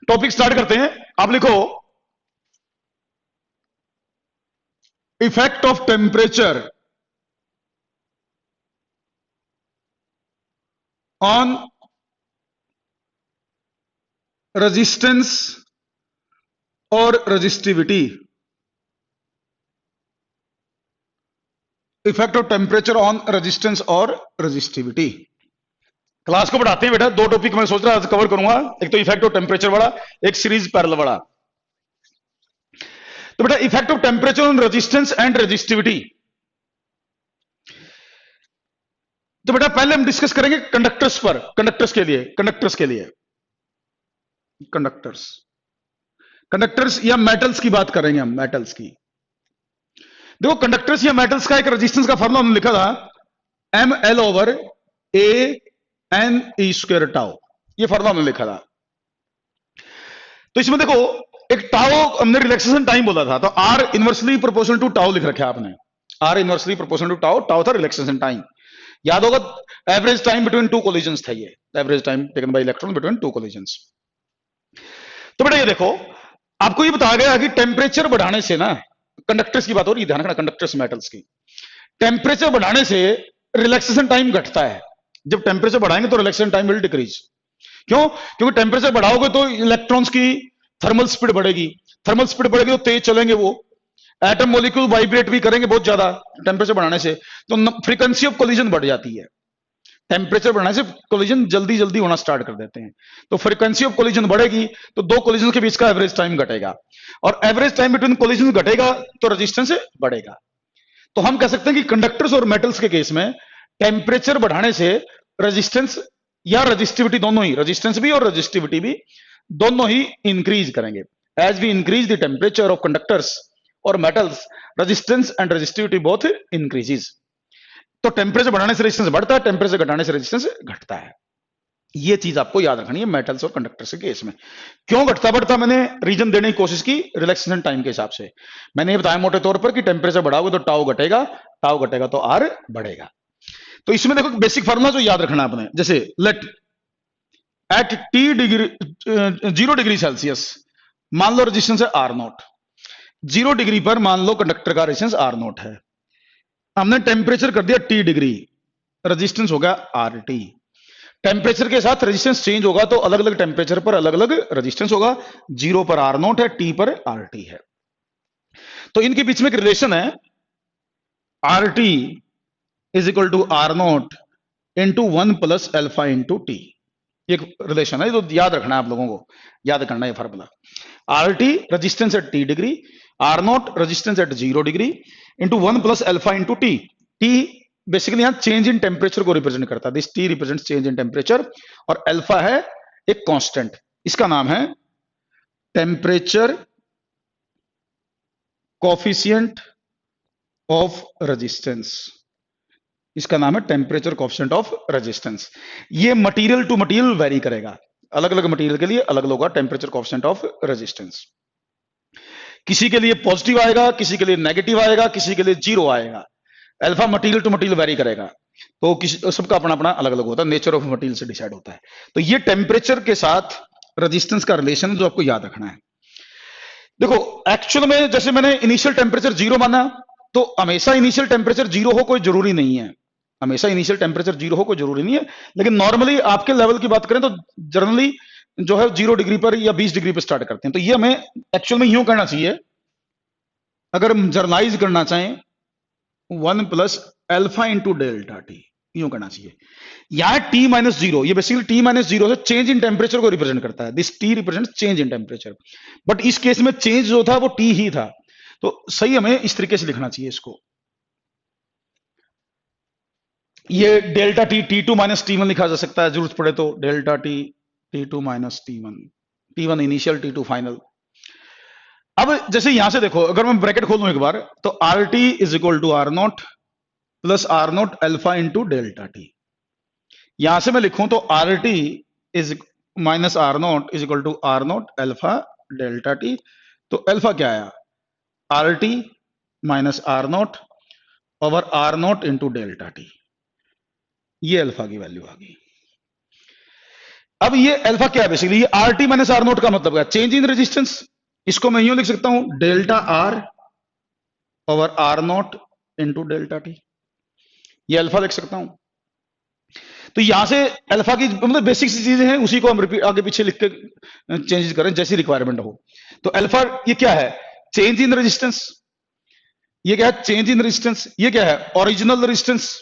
Topic start करते हैं। आप लिखो effect of temperature on resistance और resistivity. Effect of temperature on resistance और रेजिस्टिविटी। क्लास को बढ़ाते हैं बेटा। दो टॉपिक मैं सोच रहा आज कवर करूंगा, एक तो इफेक्ट ऑफ टेम्परेचर वाला, एक सीरीज पैरेलल वाला। तो बेटा effect of temperature on resistance and resistivity. तो बेटा पहले हम डिस्कस करेंगे कंडक्टर्स पर, कंडक्टर्स या मेटल्स की बात करेंगे हम, मेटल्स की। देखो कंडक्टर्स या मेटल्स का एक रेजिस्टेंस का फॉर्मूला हमने लिखा था ML/A/N/E² टाउ, ये फॉर्मूला हमने लिखा था। तो इसमें देखो एक टाउ हमने रिलैक्सेशन टाइम बोला था, तो R inversely proportional to tau लिख रखा है आपने। R inversely proportional to tau, tau था रिलैक्सेशन टाइम। याद होगा average time between two collisions था, ये average time taken by electron between two collisions. तो बेटा ये देखो आपको ये बताया गया कि टेम्परेचर बढ़ाने से ना, कंडक्टर्स की बात हो रही है, ध्यान रखना, कंडक्टर्स मेटल्स की। टेम्परेचर बढ़ाने से रिलैक्सेशन टाइम घटता है। जब टेम्परेचर बढ़ाएंगे तो रिलैक्सेशन टाइम विल डिक्रीज। क्यों? क्योंकि टेम्परेचर बढ़ाओगे तो इलेक्ट्रॉन्स की थर्मल स्पीड बढ़ेगी, थर्मल स्पीड बढ़ेगी तो तेज चलेंगे, वो एटम मॉलिक्यूल वाइब्रेट भी करेंगे बहुत ज्यादा टेम्परेचर बढ़ाने से, तो फ्रीक्वेंसी ऑफ कोलिजन बढ़ जाती है। टेम्परेचर बढ़ाने से कोलिजन जल्दी जल्दी होना स्टार्ट कर देते हैं, तो फ्रीक्वेंसी ऑफ कोलिजन बढ़ेगी तो दो कोलिजन के बीच का एवरेज टाइम घटेगा, और एवरेज टाइम बिटवीन कोलिजन घटेगा तो रेजिस्टेंस बढ़ेगा। तो हम कह सकते हैं कि कंडक्टर्स और मेटल्स के केस में टेम्परेचर बढ़ाने से रेजिस्टेंस या रेजिस्टिविटी दोनों ही, रेजिस्टेंस भी और रेजिस्टिविटी भी दोनों ही इंक्रीज करेंगे। As we increase the temperature of conductors और metals, resistance and resistivity both increases. तो टेम्परेचर बढ़ाने से रेजिस्टेंस बढ़ता है, टेम्परेचर घटाने से रेजिस्टेंस घटता है। ये चीज आपको याद रखनी है मेटल्स और कंडक्टर्स के केस में। क्यों घटता बढ़ता, मैंने रीजन देने की कोशिश की रिलैक्सेशन टाइम के हिसाब से। मैंने ये बताया मोटे तौर पर कि टेम्परेचर बढ़ाओगे तो टाउ घटेगा, टाउ घटेगा तो आर बढ़ेगा। तो इसमें देखो बेसिक फार्मूला जो याद रखना आपने, जैसे let at T degree 0 degree Celsius मान लो रेजिस्टेंस है आर नॉट। 0 डिग्री पर मान लो कंडक्टर का रेजिस्टेंस आर नॉट है, हमने टेम्परेचर कर दिया टी डिग्री, रेजिस्टेंस हो गया आर टी। टेम्परेचर के साथ रेजिस्टेंस चेंज होगा तो अलग अलग टेम्परेचर पर अलग अलग रेजिस्टेंस होगा। 0 पर आर नॉट है, टी पर आर टी है। तो इनके बीच में एक रिलेशन है, R T is equal to R naught into 1 plus alpha into T. एक रिलेशन है, तो याद रखना है आप लोगों को, याद करना है formula. R T resistance at T degree, R naught resistance at 0 degree into 1 plus alpha into T. T basically यहां चेंज इन टेम्परेचर को रिप्रेजेंट करता है, this T represents change in temperature, और अल्फा है एक कांस्टेंट, इसका नाम है टेम्परेचर कोफिशिएंट ऑफ रेजिस्टेंस। इसका नाम है टेम्परेचर कोफिशिएंट ऑफ रेजिस्टेंस। ये मटेरियल टू मटेरियल वेरी करेगा, अलग अलग मटेरियल के लिए अलग अलग होगा टेम्परेचर कोफिशिएंट ऑफ रेजिस्टेंस। किसी के लिए पॉजिटिव आएगा, किसी के लिए नेगेटिव आएगा, किसी के लिए 0 आएगा। Alpha material to material vary करेगा, तो किसी सबका अपना अपना अलग अलग होता है, नेचर ऑफ मटेरियल से डिसाइड होता है। तो ये टेम्परेचर के साथ रेजिस्टेंस का रिलेशन जो आपको याद रखना है। देखो एक्चुअल में जैसे मैंने इनिशियल टेम्परेचर 0 माना, तो हमेशा इनिशियल टेम्परेचर 0 हो कोई जरूरी नहीं है, हमेशा इनिशियल टेम्परेचर 0 हो कोई जरूरी नहीं है, लेकिन नॉर्मली आपके लेवल की बात करें तो जनरली जो है 0 डिग्री पर या 20 डिग्री पर स्टार्ट करते हैं। तो ये हमें एक्चुअल में यूं करना चाहिए, अगर हम जर्नलाइज करना चाहें 1 plus alpha into delta T, यूं करना चाहिए। यहां टी माइनस 0, ये बेसिकली टी माइनस 0 से चेंज इन टेम्परेचर को रिप्रेजेंट करता है, this T represent change in temperature, but इस केस में चेंज जो था वो टी ही था, तो सही हमें इस तरीके से लिखना चाहिए इसको। ये delta T T2 minus T1 लिखा जा सकता है जरूरत पड़े तो, delta T T2 minus T1, T1 initial T2 final. अब जैसे यहां से देखो, अगर मैं ब्रैकेट खोल दूं एक बार, तो R T is equal to R naught plus R naught alpha into delta T. यहां से मैं लिखूं तो R T is minus R naught is equal to R naught alpha delta T. तो अल्फा क्या आया, R T minus R naught over R naught into delta T, ये alpha की वैल्यू आ गई। अब ये अल्फा क्या है बेसिकली, ये R T minus R note का मतलब क्या, चेंज इन रेजिस्टेंस। इसको मैं यूं लिख सकता हूं, delta R over R naught into delta T, ये अल्फा लिख सकता हूं। तो यहां से अल्फा की मतलब बेसिक सी चीजें हैं, उसी को हम रिपीट आगे पीछे लिख के चेंज करें जैसी रिक्वायरमेंट हो। तो अल्फा ये क्या है, चेंज इन रेजिस्टेंस। ये क्या है, चेंज इन रेजिस्टेंस। ये क्या है, ओरिजिनल रेजिस्टेंस।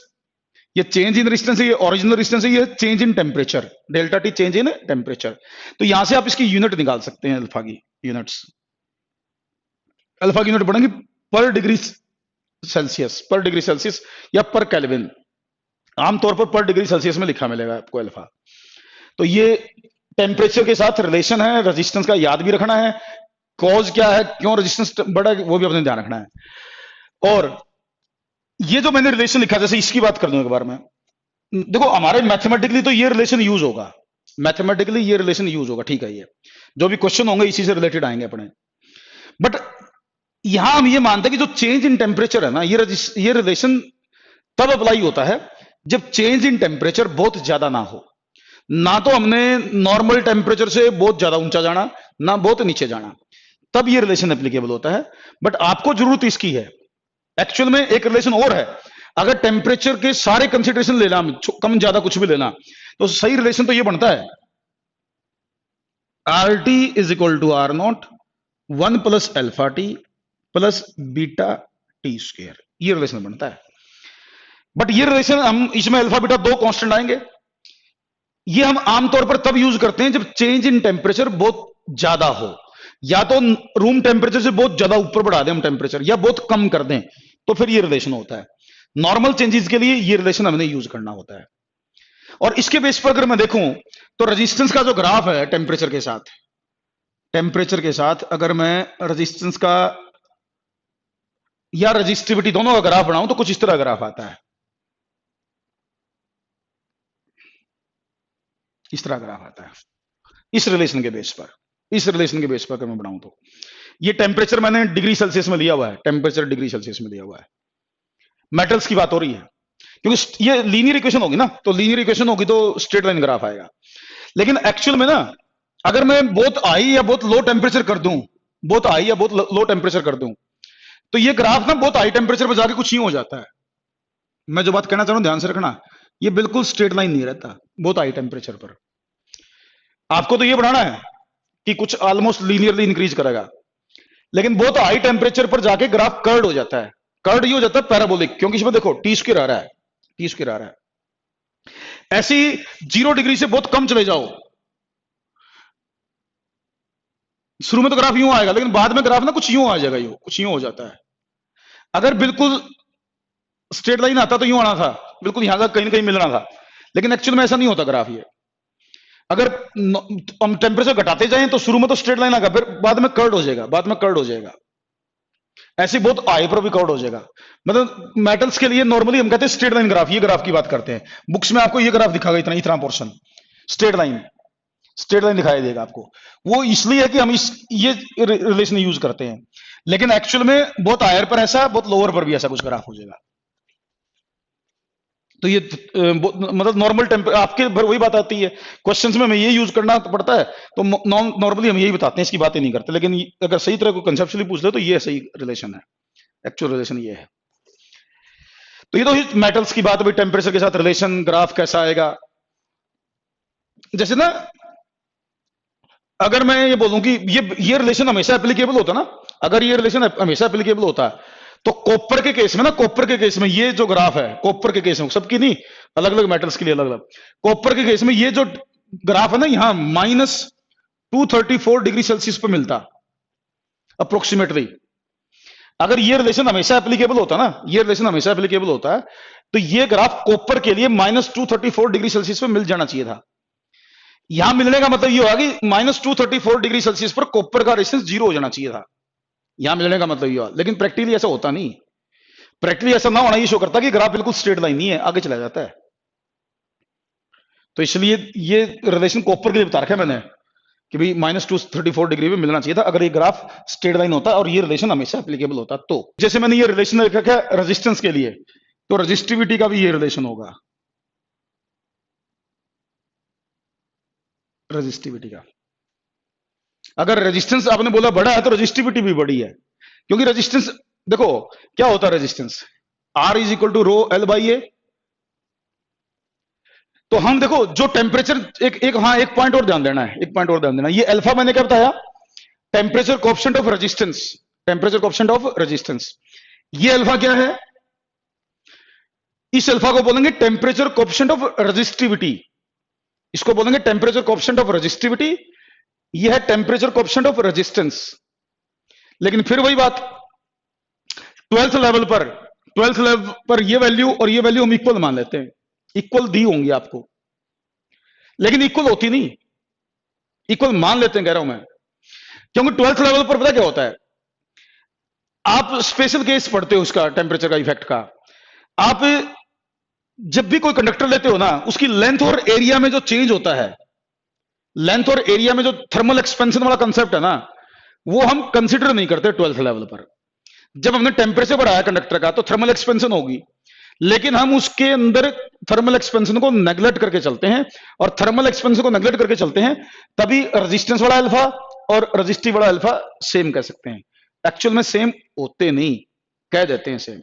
ये चेंज इन रेजिस्टेंस है, ये ओरिजिनल रेजिस्टेंस है, ये change in temperature, delta T change in temperature. तो यहां से आप इसकी यूनिट निकाल सकते हैं, अल्फा की यूनिट्स। अल्फा की यूनिट बढ़ेंगी पर डिग्री सेल्सियस, पर डिग्री सेल्सियस या पर केल्विन। आमतौर पर डिग्री सेल्सियस में लिखा मिलेगा आपको अल्फा। तो ये टेम्परेचर के साथ रिलेशन है, रेजिस्टेंस का याद भी रखना है, कॉज क्या है, क्यों रेजिस्टेंस बढ़ा वो भी अपने ध्यान रखना है। और ये जो मैंने रिलेशन लिखा, जैसे इसकी बात कर दूं एक बार मैं, देखो हमारे मैथमेटिकली तो ये रिलेशन यूज होगा, मैथमेटिकली ये रिलेशन यूज होगा, ठीक है। ये जो भी क्वेश्चन होंगे इसी से रिलेटेड आएंगे अपने। बट यहां हम ये मानते हैं कि जो चेंज इन टेम्परेचर है ना, ये रिलेशन तब अप्लाई होता है जब चेंज इन टेम्परेचर बहुत ज्यादा ना हो। ना तो हमने नॉर्मल टेम्परेचर से बहुत ज्यादा ऊंचा जाना, ना बहुत नीचे जाना, तब ये रिलेशन एप्लीकेबल होता है। बट आपको जरूरत इसकी है। एक्चुअल में एक रिलेशन और है, अगर टेम्परेचर के सारे कंसिडरेशन लेना, कम ज्यादा कुछ भी लेना, तो सही रिलेशन तो ये बनता है, R T is equal to R naught 1 plus alpha T plus beta T square, ये रिलेशन बनता है। बट ये रिलेशन हम इसमें अल्फा बीटा दो कांस्टेंट आएंगे। ये हम आमतौर पर तब यूज करते हैं जब चेंज इन टेम्परेचर बहुत ज्यादा हो, या तो रूम टेम्परेचर से बहुत ज्यादा ऊपर बढ़ा दें हम टेम्परेचर, या बहुत कम कर दें, तो फिर ये रिलेशन होता है। नॉर्मल चेंजेस के लिए ये रिलेशन हमने यूज करना होता है। और इसके बेस पर अगर मैं देखूं तो रेजिस्टेंस का जो ग्राफ है टेम्परेचर के साथ, टेम्परेचर के साथ अगर मैं रेजिस्टेंस का या रेजिस्टिविटी दोनों का ग्राफ बनाऊं तो कुछ इस तरह ग्राफ आता है, इस तरह ग्राफ आता है। इस रिलेशन के बेस पर, इस रिलेशन के बेस पर अगर मैं बनाऊं तो ये टेम्परेचर मैंने डिग्री सेल्सियस में लिया हुआ है, टेम्परेचर डिग्री सेल्सियस में लिया हुआ है। मेटल्स की बात हो रही है, क्योंकि ये लीनियर इक्वेशन होगी ना, तो लीनियर इक्वेशन होगी तो स्ट्रेट लाइन ग्राफ आएगा। लेकिन एक्चुअल में ना, अगर मैं बहुत हाई या बहुत लो टेम्परेचर कर दूं, बहुत हाई या बहुत लो टेम्परेचर कर दूं, तो ये ग्राफ ना बहुत हाई टेम्परेचर पर जाके कुछ यूं हो जाता है। मैं जो बात कहना चाह रहा हूं ध्यान से रखना, ये बिल्कुल स्ट्रेट लाइन नहीं रहता बहुत हाई टेम्परेचर पर। आपको तो ये बनाना है कि कुछ ऑलमोस्ट लीनियरली इंक्रीज करेगा, लेकिन बहुत हाई टेम्परेचर पर जाके ग्राफ कर्ड हो जाता है। कर्ड ये हो जाता है पैराबोलिक, क्योंकि इसमें देखो टी स्क्वायर आ रहा है, टी स्क्वायर आ रहा है। ऐसी 0 डिग्री से बहुत कम चले जाओ, शुरू में तो ग्राफ यूं आएगा, लेकिन बाद में ग्राफ ना कुछ यूं आ जाएगा, यूं कुछ यूं हो जाता है। अगर बिल्कुल स्ट्रेट लाइन आता तो यूं आना था, बिल्कुल यहां तक कहीं ना कहीं मिलना था, लेकिन एक्चुअल में ऐसा नहीं होता ग्राफ। ये अगर हम टेम्परेचर घटाते जाएं तो शुरू में तो स्ट्रेट लाइन आएगा, फिर बाद में कर्ड हो जाएगा, बाद में कर्ड हो जाएगा, ऐसे बहुत हाई पर भी कर्ड हो जाएगा। मतलब मेटल्स के लिए नॉर्मली हम कहते हैं स्ट्रेट लाइन ग्राफ, ये ग्राफ की बात करते हैं। बुक्स में आपको ये ग्राफ दिखाएगा, इतना इतना portion straight line, straight line दिखाई देगा आपको। वो इसलिए है कि हम ये रिलेशन यूज करते हैं, लेकिन एक्चुअल में बहुत हायर पर ऐसा, बहुत लोअर पर भी ऐसा कुछ ग्राफ हो जाएगा। तो ये मतलब नॉर्मल टेम्परेचर आपके भर वही बात आती है, क्वेश्चंस में हमें ये यूज करना पड़ता है, तो नॉर्मली हम यही बताते हैं, इसकी बातें नहीं करते। लेकिन अगर सही तरह को कंसेप्चुअली पूछ ले तो ये सही रिलेशन है, एक्चुअल रिलेशन ये है। तो ये तो मेटल्स की बात, भाई टेम्परेचर के साथ रिलेशन ग्राफ कैसा आएगा। जैसे ना अगर मैं ये बोलूं कि ये रिलेशन हमेशा एप्लीकेबल होता ना, अगर ये रिलेशन हमेशा एप्लीकेबल होता तो कॉपर के केस में ना, कॉपर के केस में ये जो ग्राफ है, कॉपर के केस में, सबकी नहीं, अलग अलग मेटल्स के लिए अलग अलग, कॉपर के केस में ये जो ग्राफ है ना, यहां -234 डिग्री सेल्सियस पे मिलता अप्रोक्सीमेटली। अगर ये रिलेशन हमेशा एप्लीकेबल होता ना, ये रिलेशन हमेशा एप्लीकेबल होता है, तो ये ग्राफ कॉपर के लिए -234 डिग्री सेल्सियस पे मिल जाना चाहिए था। यहां मिलने का मतलब ये होगा कि -234 डिग्री सेल्सियस पर कॉपर का रेजिस्टेंस 0 हो जाना चाहिए था, यहां मिलने का मतलब ये हुआ। लेकिन प्रैक्टिकली ऐसा होता नहीं, प्रैक्टिकली ऐसा ना होना ये शो करता कि ग्राफ बिल्कुल स्ट्रेट लाइन नहीं है, आगे चला जाता है। तो इसलिए ये रिलेशन कॉपर के लिए बता रखा है मैंने कि भाई -234 डिग्री में मिलना चाहिए था, अगर ये ग्राफ स्ट्रेट लाइन होता और ये रिलेशन हमेशा एप्लीकेबल होता। तो जैसे मैंने ये रिलेशन रखा है रेजिस्टेंस के लिए, तो रेजिस्टिविटी का भी ये रिलेशन होगा। रेजिस्टिविटी का। अगर रेजिस्टेंस आपने बोला बड़ा है तो रेजिस्टिविटी भी बड़ी है, क्योंकि रेजिस्टेंस देखो क्या होता है resistance, R is equal to rho L by A. तो हम देखो जो टेम्परेचर एक पॉइंट और ध्यान देना है, एक पॉइंट और ध्यान देना, ये अल्फा मैंने क्या बताया, temperature coefficient of resistance, temperature coefficient of resistance. ये अल्फा क्या है, इस अल्फा को बोलेंगे टेम्परेचर कोएफिशिएंट ऑफ रेजिस्टिविटी, इसको बोलेंगे टेम्परेचर कोएफिशिएंट ऑफ रेजिस्टिविटी, यह है टेम्परेचर कोएफिशिएंट ऑफ रेजिस्टेंस। लेकिन फिर वही बात, 12th लेवल पर ये वैल्यू और ये वैल्यू हम इक्वल मान लेते हैं, इक्वल दी होंगी आपको, लेकिन इक्वल होती नहीं, इक्वल मान लेते हैं कह रहा हूं मैं, क्योंकि 12th लेवल पर पता क्या होता है, आप स्पेशल केस पढ़ते हो उसका टेम्परेचर का इफेक्ट का। आप जब भी कोई कंडक्टर लेते हो ना, उसकी लेंथ और एरिया में जो चेंज होता है, लेंथ और एरिया में जो थर्मल एक्सपेंशन वाला कंसेप्ट है ना, वो हम कंसिडर नहीं करते 12th लेवल पर। जब हमने टेम्परेचर बढ़ाया कंडक्टर का तो थर्मल एक्सपेंशन होगी, लेकिन हम उसके अंदर थर्मल एक्सपेंशन को नेग्लेक्ट करके चलते हैं, और थर्मल एक्सपेंशन को नेग्लेक्ट करके चलते हैं, तभी रेजिस्टेंस वाला अल्फा और रेजिस्टिव वाला अल्फा सेम कह सकते हैं। एक्चुअल में सेम होते नहीं, कह देते हैं सेम।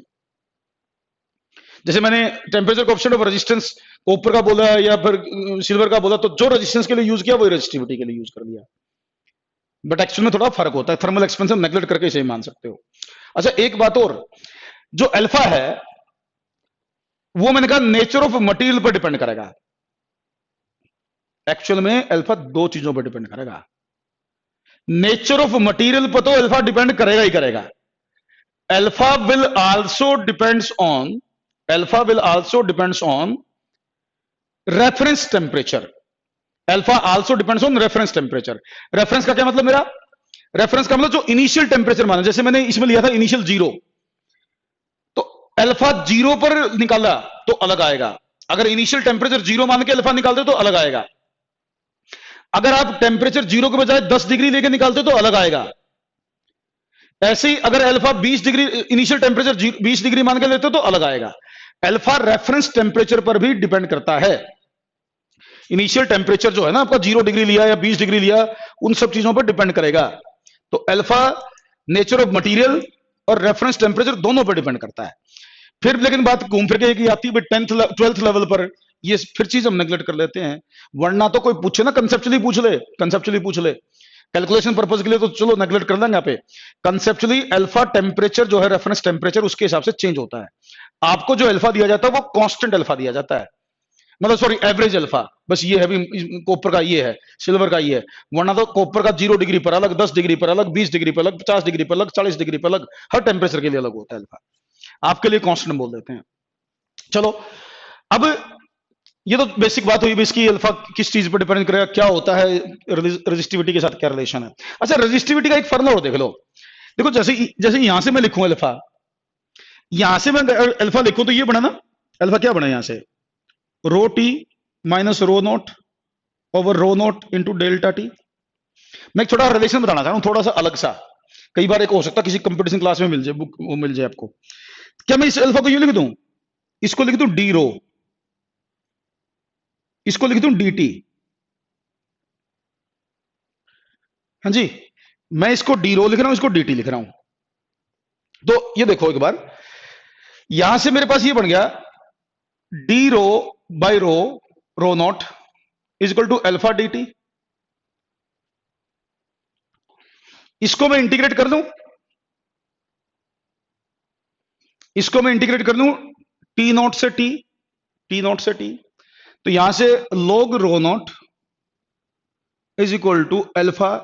जैसे मैंने temperature coefficient of resistance copper का बोला या फिर सिल्वर का बोला, तो जो रेजिस्टेंस के लिए यूज किया वही रेजिस्टिविटी के लिए यूज कर लिया, बट एक्चुअल में थोड़ा फर्क होता है, थर्मल एक्सपेंशन नेग्लेक्ट करके इसे मान सकते हो। अच्छा एक बात और, जो अल्फा है वो मैंने कहा नेचर ऑफ मटेरियल पर डिपेंड करेगा। एक्चुअल में अल्फा दो चीजों पर डिपेंड करेगा, नेचर ऑफ मटेरियल पर तो अल्फा डिपेंड करेगा ही करेगा। Alpha will also depends on reference temperature, alpha also depends on reference temperature. Reference का क्या मतलब, मेरा रेफरेंस का मतलब जो इनिशियल टेम्परेचर माना, जैसे मैंने इसमें लिया था इनिशियल 0, तो अल्फा 0 पर निकाला तो अलग आएगा। अगर इनिशियल टेम्परेचर 0 मान के अल्फा निकालते तो अलग आएगा। अगर आप टेम्परेचर 0 के बजाय 10 डिग्री लेके निकालते तो अलग आएगा। ऐसे ही अगर alpha 20 degree, initial temperature 20 degree मान के लेते तो अलग आएगा। अल्फा रेफरेंस टेम्परेचर पर भी डिपेंड करता है। इनिशियल टेम्परेचर जो है ना आपका, 0 डिग्री लिया या 20 डिग्री लिया, उन सब चीजों पर डिपेंड करेगा। तो अल्फा नेचर ऑफ मटेरियल और रेफरेंस टेम्परेचर दोनों पर डिपेंड करता है। फिर लेकिन बात घूम फिर के आती है 12th लेवल पर, ये फिर चीज हम नेग्लेक्ट कर लेते हैं। वरना तो कोई पूछे ना, कंसेप्चुअली पूछ ले, कैलकुलेशन पर्पज के लिए तो चलो नेग्लेक्ट कर लेंगे। यहाँ पे कंसेप्चुअली अल्फा टेम्परेचर जो है रेफरेंस टेम्परेचर, उसके हिसाब से चेंज होता है। आपको जो अल्फा दिया जाता है वो कांस्टेंट अल्फा दिया जाता है, मतलब सॉरी एवरेज अल्फा, बस ये है भी कॉपर का ये है, सिल्वर का ये है। वरना तो कॉपर का 0 डिग्री पर अलग, 10 डिग्री पर अलग, 20 डिग्री पर अलग, 50 डिग्री पर अलग, 40 डिग्री पर अलग, हर टेम्परेचर के लिए अलग होता है अल्फा। आपके लिए कांस्टेंट बोल देते हैं। चलो अब ये तो बेसिक बात हुई, इसकी अल्फा किस चीज पर डिपेंड करेगा, क्या होता है, रेजिस्टिविटी के साथ क्या रिलेशन है। अच्छा रेजिस्टिविटी का एक फॉर्मूला और देख लो। देखो जैसे यहां से मैं लिखूं अल्फा, यहां से मैं अल्फा लिखूं तो ये बना ना, अल्फा क्या बना यहां से, rho T minus rho naught over rho naught into delta T. मैं एक छोटा रिलेशन बताना चाह रहा हूं, थोड़ा सा अलग सा, कई बार एक हो सकता है किसी कंपटीशन क्लास में मिल जाए, बुक वो मिल जाए आपको। क्या मैं इस अल्फा को यूं लिख दूं, इसको लिख दूं डी रो, इसको लिख दूं डी टी। हाँ जी, मैं इसको डी रो लिख रहा हूं, इसको डी टी लिख रहा हूं। तो ये देखो एक बार, यहां से मेरे पास ये बन गया D rho by rho, rho not is equal to alpha D T. इसको मैं इंटीग्रेट कर दूं, इसको मैं इंटीग्रेट कर दूं टी नॉट से टी, टी नॉट से टी, तो यहां से log rho not is equal to alpha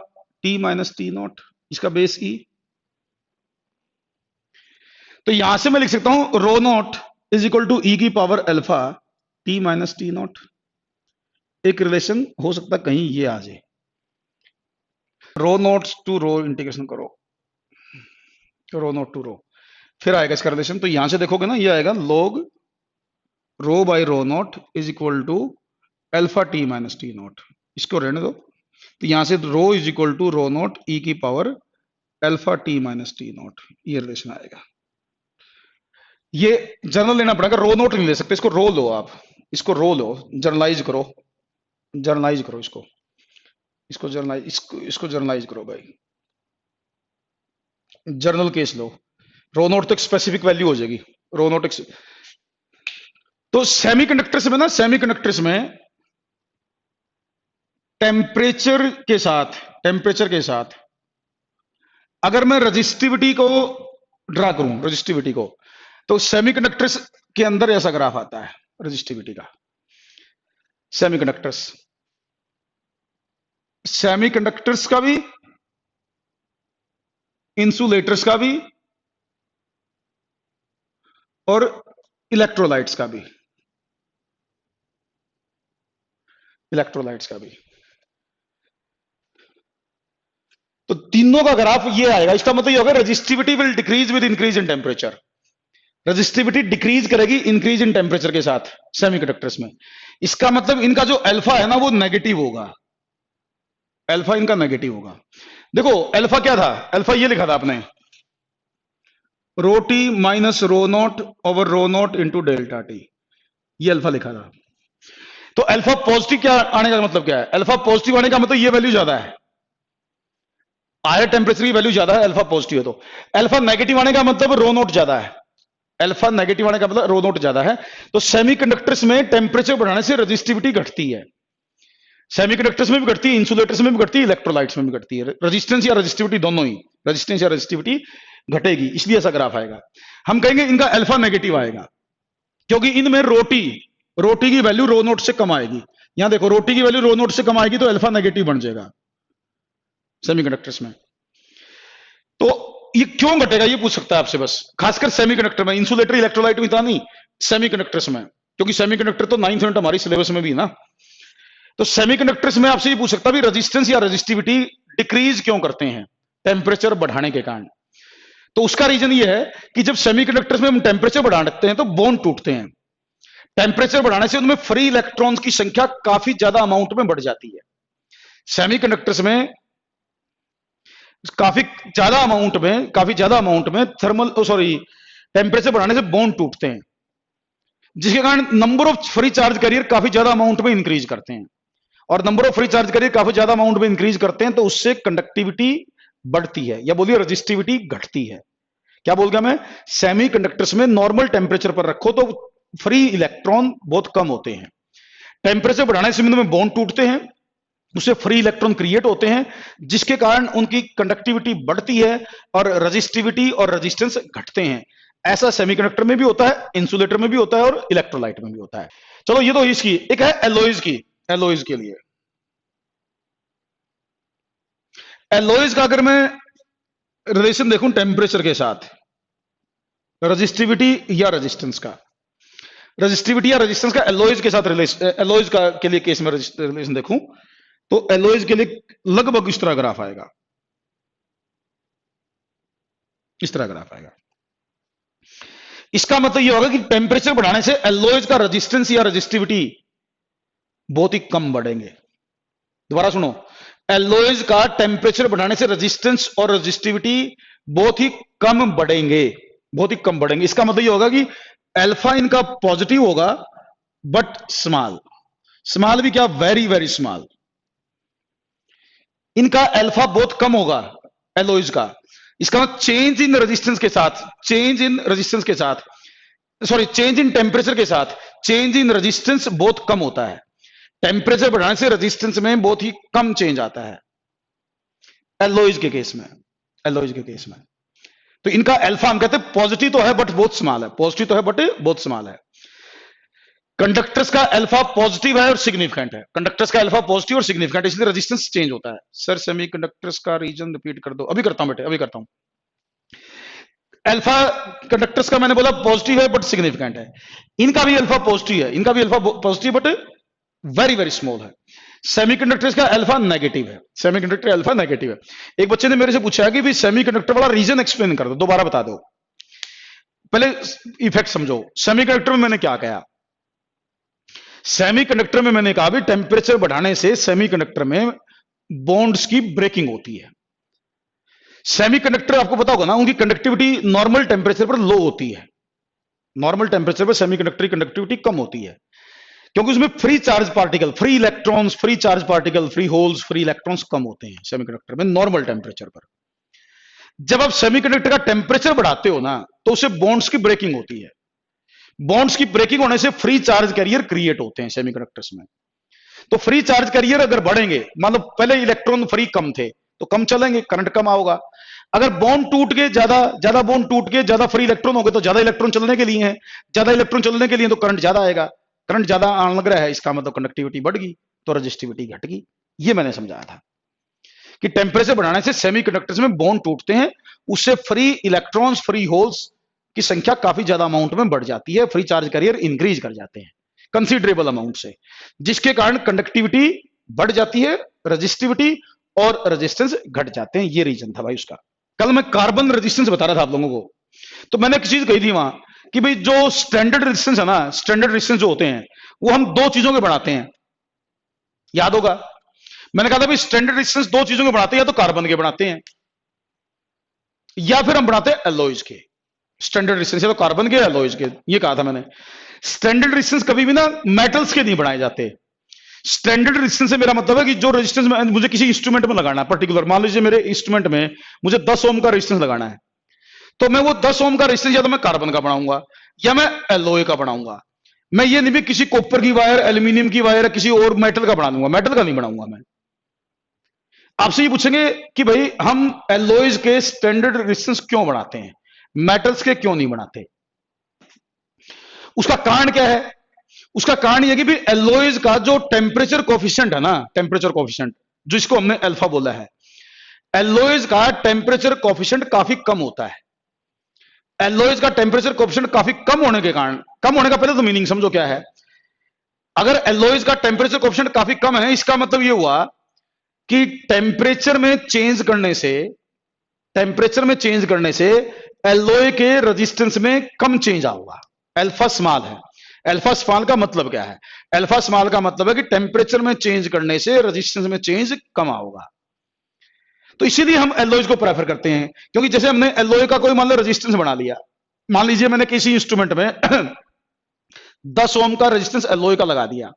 T minus T naught, इसका बेस ई। तो यहां से मैं लिख सकता हूं रो नॉट इज इक्वल टू ई की power alpha T minus T naught. एक रिलेशन हो सकता कहीं ये आ जाए, rho naught to rho integration करो, रो नॉट टू रो, फिर आएगा इसका रिलेशन। तो यहां से देखोगे ना, ये आएगा log rho by rho not is equal to alpha T minus T naught. इसको रहने दो, तो यहां से rho is equal to rho naught e की power alpha T minus T naught, ये रिलेशन आएगा। ये जनरल लेना पड़ेगा, रो नॉट नहीं ले सकते, इसको रो लो आप, इसको रो लो, जर्नलाइज करो, जर्नलाइज करो इसको। इसको जर्नलाइज, इसको जर्नलाइज करो भाई, जर्नल केस लो, रो नोट तक स्पेसिफिक वैल्यू हो जाएगी, रो नोट तक। तो सेमीकंडक्टर्स में ना, सेमीकंडक्टर्स में टेम्परेचर के साथ अगर मैं रजिस्टिविटी को ड्रा करूं, रजिस्टिविटी को, तो सेमीकंडक्टर्स के अंदर ऐसा ग्राफ आता है रजिस्टिविटी का। सेमीकंडक्टर्स का भी, इंसुलेटर्स का भी, और इलेक्ट्रोलाइट्स का भी, इलेक्ट्रोलाइट्स का भी। तो तीनों का ग्राफ ये आएगा। इसका मतलब ये होगा resistivity will decrease with increase in temperature. Resistivity decrease करेगी इंक्रीज इन टेम्परेचर के साथ सेमीकंडक्टर्स में। इसका मतलब इनका जो अल्फा है ना वो नेगेटिव होगा, अल्फा इनका नेगेटिव होगा। देखो अल्फा क्या था, अल्फा ये लिखा था आपने, rho T minus rho naught over rho naught into delta T, ये अल्फा लिखा था। तो अल्फा पॉजिटिव क्या आने का मतलब क्या है, अल्फा पॉजिटिव आने का मतलब ये वैल्यू ज्यादा है, हायर टेम्परेचर की वैल्यू ज्यादा है, अल्फा पॉजिटिव है। तो अल्फा नेगेटिव आने का मतलब रो नोट ज्यादा है, अल्फा नेगेटिव आने का मतलब रो नोट ज्यादा है। तो सेमीकंडक्टर्स में टेम्परेचर बढ़ाने से रजिस्टिविटी घटती है, सेमीकंडक्टर्स में भी घटती है, इंसुलेटर्स में भी घटती है, इलेक्ट्रोलाइट्स में भी घटती है। रेजिस्टेंस या रेजिस्टिविटी दोनों ही, रेजिस्टेंस या रेजिस्टिविटी घटेगी, इसलिए ऐसा ग्राफ आएगा। हम कहेंगे इनका अल्फा नेगेटिव आएगा क्योंकि इनमें रोटी की वैल्यू रो नोट से कम आएगी। यहां देखो रोटी की वैल्यू रो नोट से कम आएगी तो अल्फा नेगेटिव बन जाएगा सेमीकंडक्टर्स में। तो ये क्यों घटेगा ये पूछ सकता है आपसे बस, खासकर सेमीकंडक्टर में, इंसुलेटर इलेक्ट्रोलाइट में इतना नहीं, सेमीकंडक्टर्स में, क्योंकि सेमीकंडक्टर तो 9th यूनिट हमारी सिलेबस में भी है ना। तो सेमीकंडक्टर्स में आपसे ये पूछ सकता है रेजिस्टेंस या रेजिस्टिविटी डिक्रीज क्यों करते हैं टेम्परेचर बढ़ाने के कारण। तो उसका रीजन ये है कि जब सेमीकंडक्टर्स में हम टेम्परेचर बढ़ाते हैं तो बॉन्ड टूटते हैं, टेम्परेचर बढ़ाने से उनमें फ्री इलेक्ट्रॉन्स की संख्या काफी ज्यादा अमाउंट में बढ़ जाती है। सेमीकंडक्टर्स में काफी ज्यादा अमाउंट में टेम्परेचर बढ़ाने से बॉन्ड टूटते हैं, जिसके कारण number of free charge carrier काफी ज्यादा अमाउंट में इंक्रीज करते हैं, और number of free charge carrier काफी ज्यादा अमाउंट में इंक्रीज करते हैं तो उससे कंडक्टिविटी बढ़ती है, या बोलिए रजिस्टिविटी घटती है। क्या बोल गया मैं, सेमीकंडक्टर्स में नॉर्मल टेम्परेचर पर रखो तो फ्री इलेक्ट्रॉन बहुत कम होते हैं, टेम्परेचर बढ़ाने से उनमें बॉन्ड टूटते हैं, उससे फ्री इलेक्ट्रॉन क्रिएट होते हैं, जिसके कारण उनकी कंडक्टिविटी बढ़ती है और रजिस्टिविटी और रेजिस्टेंस घटते हैं। ऐसा सेमीकंडक्टर में भी होता है, इंसुलेटर में भी होता है, और इलेक्ट्रोलाइट में भी होता है। चलो ये तो इसकी एक है एलॉयज की, एलॉयज के लिए, एलॉयज का अगर मैं रिलेशन देखूं टेम्परेचर के साथ, रजिस्टिविटी या रेजिस्टेंस का, रजिस्टिविटी या रेजिस्टेंस का एलॉयज के साथ रिलेशन, एलॉयज का के लिए केस में रिलेशन देखूं तो एलॉयज के लिए लगभग इस तरह ग्राफ आएगा, इस तरह ग्राफ आएगा। इसका मतलब यह होगा कि टेम्परेचर बढ़ाने से एलॉयज का रेजिस्टेंस या रेजिस्टिविटी बहुत ही कम बढ़ेंगे। दोबारा सुनो, एलॉयज का टेम्परेचर बढ़ाने से रेजिस्टेंस और रेजिस्टिविटी बहुत ही कम बढ़ेंगे, बहुत ही कम बढ़ेंगे। इसका मतलब यह होगा कि अल्फा इनका पॉजिटिव होगा बट स्मॉल, स्मॉल भी क्या, वेरी वेरी स्मॉल। इनका अल्फा बहुत कम होगा एलॉयज का, इसका मतलब चेंज इन रेजिस्टेंस के साथ, चेंज इन रेजिस्टेंस के साथ, सॉरी चेंज इन टेम्परेचर के साथ चेंज इन रेजिस्टेंस बहुत कम होता है। टेम्परेचर बढ़ाने से रेजिस्टेंस में बहुत ही कम चेंज आता है एलॉयज के केस में, एलॉयज के केस में। तो इनका अल्फा हम कहते हैं पॉजिटिव तो है बट बहुत स्मॉल है, पॉजिटिव तो है बट बहुत स्मॉल है। कंडक्टर्स का अल्फा पॉजिटिव है और सिग्निफिकेंट है, कंडक्टर्स का अल्फा पॉजिटिव और सिग्निफिकेंट, इसलिए रेजिस्टेंस चेंज होता है। सर सेमीकंडक्टर्स का रीजन रिपीट कर दो, अभी करता हूं बेटे, अभी करता हूं। अल्फा कंडक्टर्स का मैंने बोला पॉजिटिव है बट सिग्निफिकेंट है, इनका भी अल्फा पॉजिटिव है, इनका भी alpha positive but very very small है। सेमीकंडक्टर्स का अल्फा नेगेटिव है, सेमीकंडक्टर अल्फा नेगेटिव है। एक बच्चे ने मेरे से पूछा कि भी सेमीकंडक्टर वाला रीजन एक्सप्लेन कर दो, दोबारा बता दो। पहले इफेक्ट समझो, सेमीकंडक्टर में मैंने क्या कहा, सेमीकंडक्टर में मैंने कहा भी टेम्परेचर बढ़ाने से सेमीकंडक्टर में बॉन्ड्स की ब्रेकिंग होती है। सेमीकंडक्टर आपको पता होगा ना, उनकी कंडक्टिविटी नॉर्मल टेम्परेचर पर लो होती है, नॉर्मल टेम्परेचर पर सेमीकंडक्टर की कंडक्टिविटी कम होती है। क्योंकि उसमें free charge particle, free electrons, free charge particle, free holes, free electrons कम होते हैं सेमीकंडक्टर में नॉर्मल टेम्परेचर पर। जब आप सेमीकंडक्टर का टेम्परेचर बढ़ाते हो ना, तो उससे बॉन्ड्स की ब्रेकिंग होती है। बॉन्ड्स की ब्रेकिंग होने से फ्री चार्ज कैरियर क्रिएट होते हैं सेमीकंडक्टर्स में। तो फ्री चार्ज कैरियर अगर बढ़ेंगे, मतलब पहले इलेक्ट्रॉन फ्री कम थे तो कम चलेंगे, करंट कम होगा। अगर बॉन्ड टूट के ज्यादा बॉन्ड टूट के ज्यादा फ्री इलेक्ट्रॉन हो गए तो ज्यादा इलेक्ट्रॉन चलने के लिए है, ज्यादा इलेक्ट्रॉन चलने के लिए तो करंट ज्यादा आएगा। करंट ज्यादा आने लग रहा है, इसका मतलब कंडक्टिविटी बढ़ गई तो रेजिस्टिविटी घट गई। ये मैंने समझाया था कि टेम्परेचर बढ़ाने से सेमीकंडक्टर्स में बॉन्ड टूटते हैं, उससे फ्री इलेक्ट्रॉन्स, फ्री होल्स की संख्या काफी ज्यादा अमाउंट में बढ़ जाती है, फ्री चार्ज कैरियर इंक्रीज कर जाते हैं कंसीडरेबल अमाउंट से, जिसके कारण कंडक्टिविटी बढ़ जाती है, रेजिस्टिविटी और रेजिस्टेंस घट जाते हैं। ये रीजन था भाई उसका। कल मैं कार्बन रेजिस्टेंस बता रहा था आप लोगों को, तो मैंने एक चीज कही थी वहां कि भाई जो स्टैंडर्ड रेजिस्टेंस है ना, स्टैंडर्ड रेजिस्टेंस जो होते हैं वो हम दो चीजों के बनाते हैं, याद होगा। मैंने कहा था भाई स्टैंडर्ड रेजिस्टेंस दो चीजों के बनाते हैं, या तो कार्बन के बनाते हैं या फिर हम बनाते हैं एलॉयज के। स्टैंडर्ड रेजिस्टेंस या तो कार्बन के या एलॉयज के, ये कहा था मैंने। स्टैंडर्ड रेजिस्टेंस कभी भी ना मेटल्स के नहीं बनाए जाते। स्टैंडर्ड रेजिस्टेंस से मेरा मतलब है कि जो रेजिस्टेंस मुझे किसी इंस्ट्रूमेंट में लगाना है पर्टिकुलर, मान लीजिए मेरे इंस्ट्रूमेंट में मुझे 10 ओम का रेजिस्टेंस लगाना है, तो मैं वो 10 ओम का रेजिस्टेंस या तो मैं कार्बन का बनाऊंगा या मैं एलॉय का बनाऊंगा। मैं ये नहीं भी किसी कॉपर की वायर, एल्यूमिनियम की वायर, किसी और मेटल का बना दूंगा, मेटल का नहीं बनाऊंगा मैं। आपसे ये पूछेंगे कि भाई हम एलॉयज के स्टैंडर्ड रेजिस्टेंस क्यों बनाते हैं, मेटल्स के क्यों नहीं बनाते? उसका कारण क्या है? उसका कारण यह कि भी एलॉयज का जो टेम्परेचर कोफिशिएंट है ना, टेम्परेचर कोफिशिएंट जिसको हमने अल्फा बोला है, एलॉयज का टेम्परेचर कोफिशिएंट काफी कम होता है। एलॉयज का टेम्परेचर कोफिशिएंट काफी कम होने के कारण, कम होने का पहले तो मीनिंग समझो क्या है। अगर एलॉयज का टेम्परेचर कोफिशिएंट काफी कम है, इसका मतलब यह हुआ कि टेम्परेचर में चेंज करने से, टेम्परेचर में चेंज करने से एलॉय के रेजिस्टेंस में कम चेंज होगा। अल्फा स्मॉल है। अल्फा स्मॉल का मतलब क्या है? अल्फा स्मॉल का मतलब है कि टेम्परेचर में चेंज करने से रेजिस्टेंस में चेंज कम होगा। तो इसीलिए हम एलॉयज को प्रेफर करते हैं, क्योंकि जैसे हमने एलॉय का कोई मान लो रेजिस्टेंस बना लिया, मान लीजिए मैंने किसी इंस्ट्रूमेंट में 10 ओम का रेजिस्टेंस एलॉय का लगा दिया,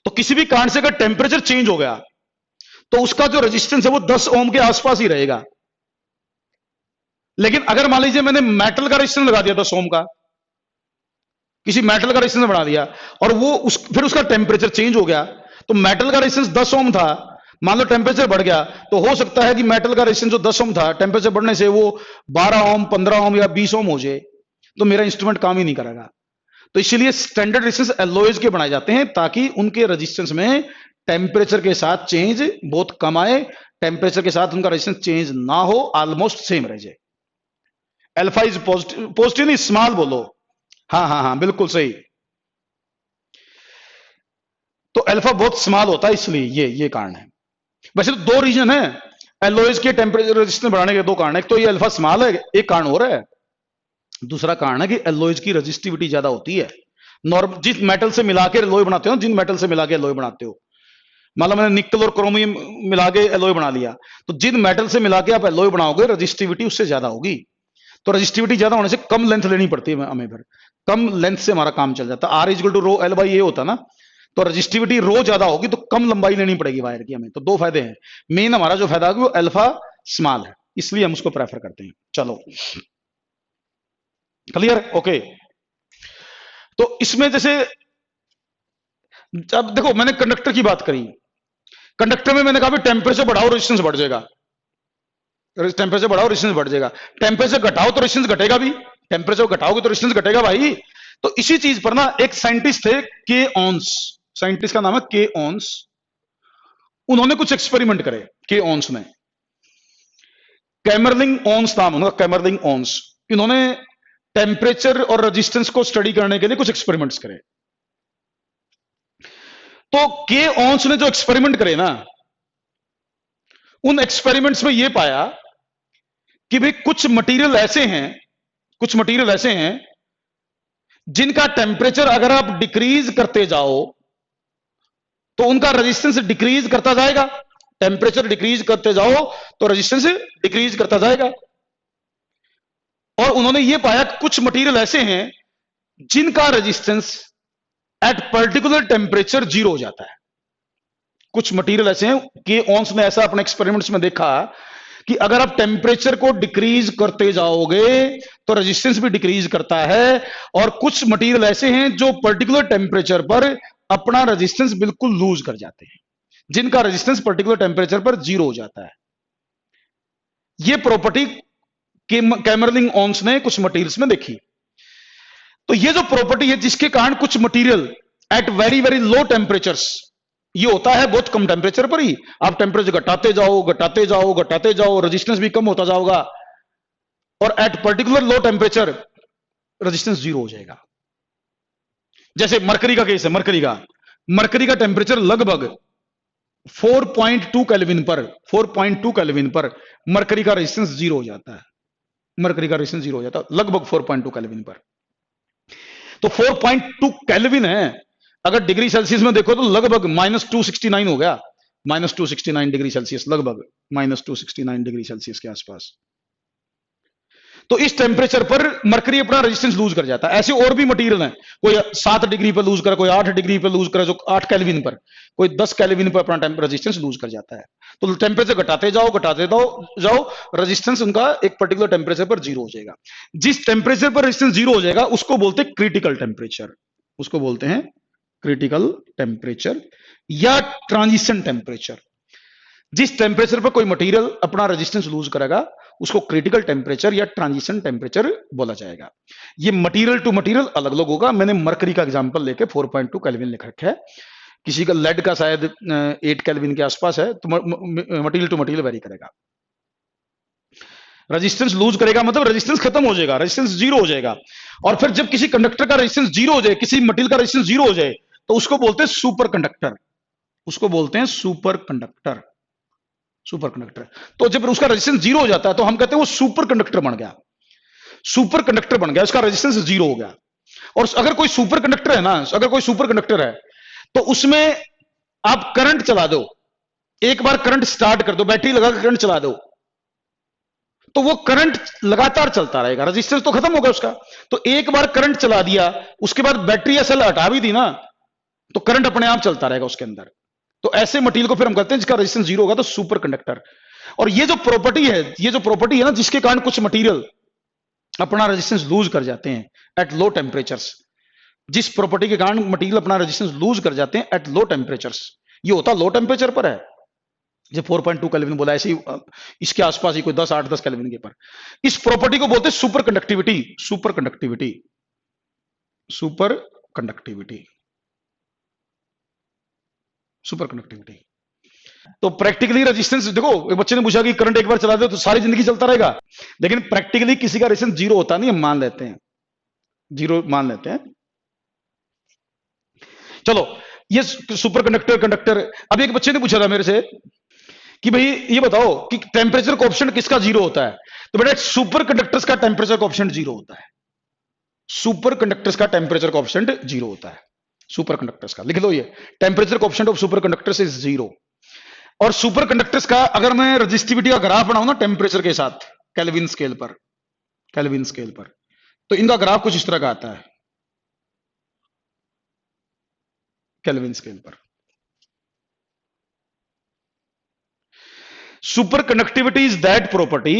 तो किसी भी कारण से अगर टेम्परेचर चेंज हो गया तो उसका जो रेजिस्टेंस है वो 10 ओम के आसपास ही रहेगा। लेकिन अगर मान लीजिए मैंने मेटल का रेजिस्टेंस लगा दिया 10 ओम का, किसी मेटल का रेजिस्टेंस बढ़ा दिया और वो फिर उसका टेम्परेचर चेंज हो गया, तो मेटल का रेजिस्टेंस 10 ओम था, मान लो टेम्परेचर बढ़ गया, तो हो सकता है कि मेटल का रेजिस्टेंस जो 10 ओम था, टेम्परेचर बढ़ने से वो 12 ओम, 15 ओम या 20 ओम हो जाए, तो मेरा इंस्ट्रूमेंट काम ही नहीं करेगा। तो इसलिए स्टैंडर्ड रेजिस्टेंस एलॉयज के बनाए जाते हैं ताकि उनके रेजिस्टेंस में टेम्परेचर के साथ चेंज बहुत कम आए, टेम्परेचर के साथ उनका रेजिस्टेंस चेंज ना हो, ऑलमोस्ट सेम रह जाए। अल्फा इज पॉजिटिव, पॉजिटिव नहीं स्मॉल बोलो, हाँ हाँ हाँ बिल्कुल सही। तो अल्फा बहुत स्मॉल होता है, इसलिए ये कारण है। वैसे तो दो रीजन है एलॉयज के टेम्परेचर रेजिस्टेंस बढ़ाने के, दो कारण है। एक तो ये अल्फा स्मॉल है, एक कारण हो रहा है, दूसरा कारण है कि एलॉयज की रेजिस्टिविटी ज्यादा होती है। नॉर्मल जिस मेटल से मिला के एलॉय बनाते हो, जिन मेटल से मिला के एलॉय बनाते हो, मान लो मैंने निकल और क्रोमियम मिला के एलॉय बना लिया, तो जिन मेटल से मिला के आप एलॉय बनाओगे रेजिस्टिविटी उससे ज्यादा होगी। तो रेजिस्टिविटी ज्यादा होने से कम लेंथ लेनी पड़ती है हमें, फिर कम लेंथ से हमारा काम चल जाता है। R equal to rho L by A होता ना, तो रेजिस्टिविटी रो ज्यादा होगी तो कम लंबाई लेनी पड़ेगी वायर की हमें। तो दो फायदे हैं, मेन हमारा जो फायदा होगा वो अल्फा स्मॉल है, इसलिए हम उसको प्रेफर करते हैं। चलो क्लियर, ओके। तो इसमें जैसे जब देखो मैंने कंडक्टर की बात करी, कंडक्टर में मैंने कहा टेम्परेचर बढ़ाओ रेजिस्टेंस बढ़ जाएगा, टेम्परेचर बढ़ाओ रेजिस्टेंस बढ़ जाएगा, टेम्परेचर घटाओ तो रेजिस्टेंस घटेगा भी, टेम्परेचर घटाओगे तो रेजिस्टेंस घटेगा भाई। तो इसी चीज पर ना एक साइंटिस्ट थे के ऑन्स, साइंटिस्ट का नाम है के ऑन्स, उन्होंने कुछ एक्सपेरिमेंट करे। के ऑन्स ने, कैमरलिंग ऑन्स नाम उनका, कैमरलिंग ऑन्स, इन्होंने टेम्परेचर और रेजिस्टेंस को स्टडी करने के लिए कुछ एक्सपेरिमेंट्स करे। तो के ऑन्स ने जो एक्सपेरिमेंट करे ना, उन एक्सपेरिमेंट्स में यह पाया कि भाई कुछ मटेरियल ऐसे हैं, कुछ मटेरियल ऐसे हैं जिनका टेम्परेचर अगर आप डिक्रीज करते जाओ तो उनका रेजिस्टेंस डिक्रीज करता जाएगा, टेम्परेचर डिक्रीज करते जाओ तो रेजिस्टेंस डिक्रीज करता जाएगा। और उन्होंने यह पाया कि कुछ मटेरियल ऐसे हैं जिनका resistance at particular temperature zero हो जाता है। कुछ मटेरियल ऐसे हैं कि ओन्स ने ऐसा अपने एक्सपेरिमेंट्स में देखा कि अगर आप टेम्परेचर को डिक्रीज करते जाओगे तो रेजिस्टेंस भी डिक्रीज करता है, और कुछ मटेरियल ऐसे हैं जो पर्टिकुलर टेम्परेचर पर अपना रेजिस्टेंस बिल्कुल लूज कर जाते हैं, जिनका रेजिस्टेंस पर्टिकुलर टेम्परेचर पर जीरो हो जाता है। यह प्रॉपर्टी कैमरलिंग ओन्स ने कुछ मटेरियल्स में देखी। तो यह जो प्रॉपर्टी है जिसके कारण कुछ material at very very low temperatures, ये होता है बहुत कम टेम्परेचर पर ही, आप टेम्परेचर घटाते जाओ घटाते जाओ घटाते जाओ, रेजिस्टेंस भी कम होता जाओगा, और at particular low temperature resistance zero हो जाएगा। जैसे मरकरी का केस है, मरकरी का टेम्परेचर लगभग 4.2 केल्विन पर 4.2 केल्विन पर मरकरी का रेजिस्टेंस जीरो हो जाता है। मरकरी का रेजिस्टेंस जीरो हो जाता है लगभग 4.2 केल्विन पर। तो 4.2 केल्विन है, अगर डिग्री सेल्सियस में देखो तो लगभग -269 हो गया, -269 डिग्री सेल्सियस, लगभग -269 डिग्री सेल्सियस के आसपास। तो इस टेम्परेचर पर मरकरी अपना रेजिस्टेंस लूज कर जाता है। ऐसे और भी मटेरियल हैं, कोई 7 डिग्री पर लूज करे, कोई 8 डिग्री पर लूज करे, जो 8 केल्विन पर, कोई 10 केल्विन पर अपना रेजिस्टेंस लूज कर जाता है। तो टेम्परेचर घटाते जाओ रेजिस्टेंस उनका एक पर्टिकुलर टेम्परेचर पर जीरो हो जाएगा। जिस टेम्परेचर पर रेजिस्टेंस जीरो हो जाएगा उसको बोलते हैं क्रिटिकल टेम्परेचर, उसको बोलते हैं क्रिटिकल टेम्परेचर या ट्रांजिशन टेम्परेचर। जिस टेम्परेचर पर कोई मटेरियल अपना रेजिस्टेंस लूज करेगा उसको क्रिटिकल टेम्परेचर या ट्रांजिशन टेम्परेचर बोला जाएगा। ये मटेरियल टू मटेरियल अलग अलग होगा। मैंने मरकरी का एग्जांपल लेके 4.2 केल्विन लिख रखा है, किसी का लेड का शायद 8 केल्विन के आसपास है, तो मटेरियल टू मटेरियल वेरी करेगा। रेजिस्टेंस लूज करेगा मतलब रेजिस्टेंस खत्म हो जाएगा, रेजिस्टेंस जीरो हो जाएगा। और फिर जब किसी कंडक्टर का रेजिस्टेंस जीरो हो जाए, किसी मटेरियल का रेजिस्टेंस जीरो हो जाए, तो उसको बोलते हैं सुपर कंडक्टर, उसको बोलते हैं सुपर कंडक्टर, सुपर कंडक्टर। तो जब उसका रेजिस्टेंस जीरो हो जाता है तो हम कहते हैं वो सुपर कंडक्टर बन गया, सुपर कंडक्टर बन गया, उसका रेजिस्टेंस जीरो हो गया। और अगर कोई सुपर कंडक्टर है ना, अगर कोई सुपर कंडक्टर है तो उसमें आप करंट चला दो, एक बार करंट स्टार्ट कर दो, बैटरी लगा कर करंट चला दो, तो वो करंट लगातार चलता रहेगा, रेजिस्टेंस तो खत्म होगा उसका। तो एक बार करंट चला दिया, उसके बाद बैटरी या सेल हटा भी दी ना, तो करंट अपने आप चलता रहेगा उसके अंदर। तो ऐसे मटेरियल को फिर हम कहते हैं जिसका रेजिस्टेंस जीरो होगा, तो सुपर कंडक्टर। और ये जो प्रॉपर्टी है, ये जो प्रॉपर्टी है ना, जिसके कारण कुछ मटेरियल अपना रेजिस्टेंस लूज कर जाते हैं एट लो टेम्परेचर्स, जिस प्रॉपर्टी के कारण मटेरियल अपना रेजिस्टेंस लूज कर जाते हैं एट लो टेम्परेचर्स, ये होता लो टेम्परेचर पर है, जो 4.2 केल्विन बोला, ऐसे ही इसके आसपास ही कोई 8-10 केल्विन के पर। इस प्रॉपर्टी को बोलते हैं super conductivity, super conductivity, super conductivity, super conductivity. तो प्रैक्टिकली रेजिस्टेंस देखो, एक बच्चे ने पूछा कि करंट एक बार चला दे तो सारी जिंदगी चलता रहेगा, लेकिन प्रैक्टिकली किसी का रेजिस्टेंस जीरो होता नहीं, हम मान लेते हैं, जीरो मान लेते हैं। चलो, ये सुपर कंडक्टर कंडक्टर। अब एक बच्चे ने पूछा था मेरे से कि भाई ये बताओ कि टेम्परेचर कोएफिशिएंट किसका जीरो होता है, तो बेटा सुपर कंडक्टर्स का टेम्परेचर कोएफिशिएंट जीरो होता है, सुपर कंडक्टर्स का टेम्परेचर कोएफिशिएंट जीरो होता है, सुपर कंडक्टर्स का। लिख लो, ये temperature coefficient of super conductors is zero. और सुपर कंडक्टर्स का अगर मैं रेजिस्टिविटी का ग्राफ बनाऊं ना टेम्परेचर के साथ केल्विन स्केल पर, केल्विन स्केल पर, तो इनका ग्राफ कुछ इस तरह का आता है केल्विन स्केल पर। Super conductivity is that property,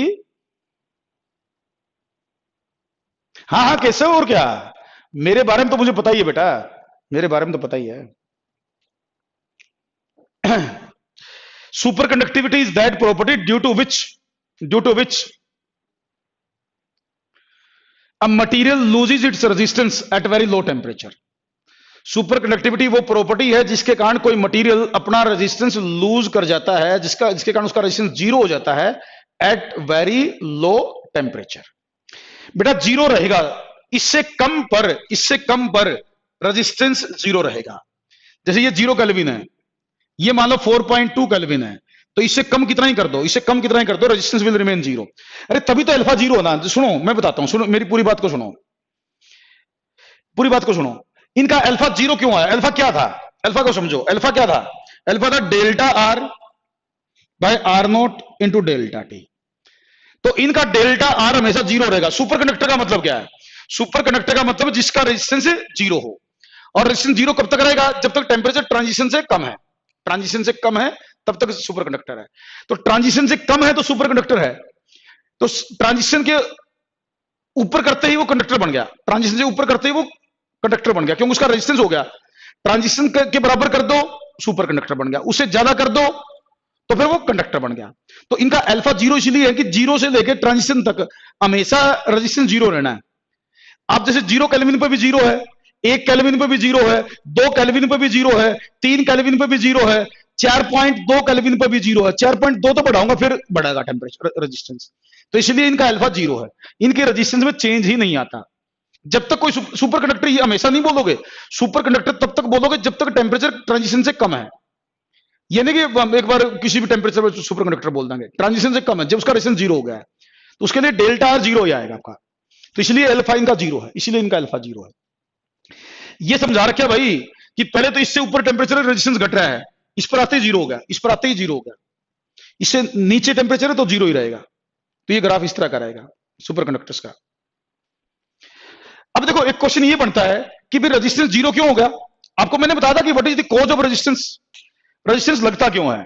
हाँ कैसे, और क्या, मेरे बारे में तो मुझे पता ही है बेटा, मेरे बारे में तो पता ही है। Superconductivity is that property due to which a material loses its resistance at very low temperature। Superconductivity वो प्रॉपर्टी है जिसके कारण कोई मटेरियल अपना रेजिस्टेंस लूज कर जाता है, जिसके कारण उसका रेजिस्टेंस जीरो हो जाता है एट वेरी लो टेम्परेचर। बेटा जीरो रहेगा, इससे कम पर रेजिस्टेंस जीरो रहेगा। जैसे ये 0 केल्विन है, ये मान लो 4.2 केल्विन है, तो इससे कम कितना ही कर दो, इससे कम कितना ही कर दो, रेजिस्टेंस विल रिमेन जीरो। अरे तभी तो अल्फा जीरो होना। सुनो मैं बताता हूं, सुनो मेरी पूरी बात को सुनो, पूरी बात को सुनो। इनका अल्फा जीरो क्यों आया? अल्फा क्या था? अल्फा को समझो, अल्फा क्या था? अल्फा था delta R by R naught into delta T. तो इनका डेल्टा आर हमेशा जीरो रहेगा। सुपर कंडक्टर का मतलब क्या है? सुपर कंडक्टर का मतलब जिसका रेजिस्टेंस जीरो हो। और रेजिस्टेंस जीरो कब तक रहेगा? जब तक टेम्परेचर ट्रांजिशन से कम है। ट्रांजिशन से कम है तब तक सुपर कंडक्टर है। तो ट्रांजिशन से कम है तो सुपर कंडक्टर है। तो ट्रांजिशन के ऊपर करते ही वो कंडक्टर बन गया, ट्रांजिशन से ऊपर करते ही वो कंडक्टर बन गया, क्योंकि उसका रेजिस्टेंस हो गया। ट्रांजिशन के बराबर कर दो, सुपर कंडक्टर बन गया। उससे ज्यादा कर दो तो फिर वो कंडक्टर बन गया। तो इनका अल्फा जीरो इसलिए है कि जीरो से लेकर ट्रांजिशन तक हमेशा रेजिस्टेंस जीरो रहना है। आप जैसे 0 केल्विन पे भी जीरो है, 1 केल्विन पे भी जीरो है, 2 केल्विन पे भी जीरो है, 3 केल्विन पे भी जीरो है, 4.2 केल्विन पे भी जीरो है। 4.2 तो बढ़ाऊंगा फिर बढ़ेगा टेम्परेचर रेजिस्टेंस। तो इसलिए इनका अल्फा जीरो है। इनके रेजिस्टेंस में चेंज ही नहीं आता। जब तक कोई सुपर कंडक्टर, ये हमेशा नहीं बोलोगे सुपर कंडक्टर, तब तक बोलोगे जब तक टेम्परेचर ट्रांजिशन से कम है। ये नहीं कि हम एक बार किसी भी टेम्परेचर पर सुपर कंडक्टर बोल देंगे। ट्रांजिशन से कम है, जब उसका रेजिस्टेंस जीरो हो गया है तो उसके लिए डेल्टा आर जीरो ही आएगा आपका। तो इसलिए अल्फा इनका जीरो है, इसलिए इनका अल्फा जीरो है। ये समझा रखा भाई कि पहले तो इससे ऊपर टेम्परेचर रेजिस्टेंस घट रहा है, इस पर आते ही जीरो हो गया, इस पर आते ही जीरो हो गया। इससे नीचे टेम्परेचर है तो जीरो ही रहेगा। तो ये ग्राफ इस तरह का रहेगा सुपर कंडक्टर्स का। अब देखो एक क्वेश्चन ये बनता है कि फिर रेजिस्टेंस जीरो क्यों हो गया? आपको मैंने बताया था कि what is the cause of resistance. Resistance लगता क्यों है?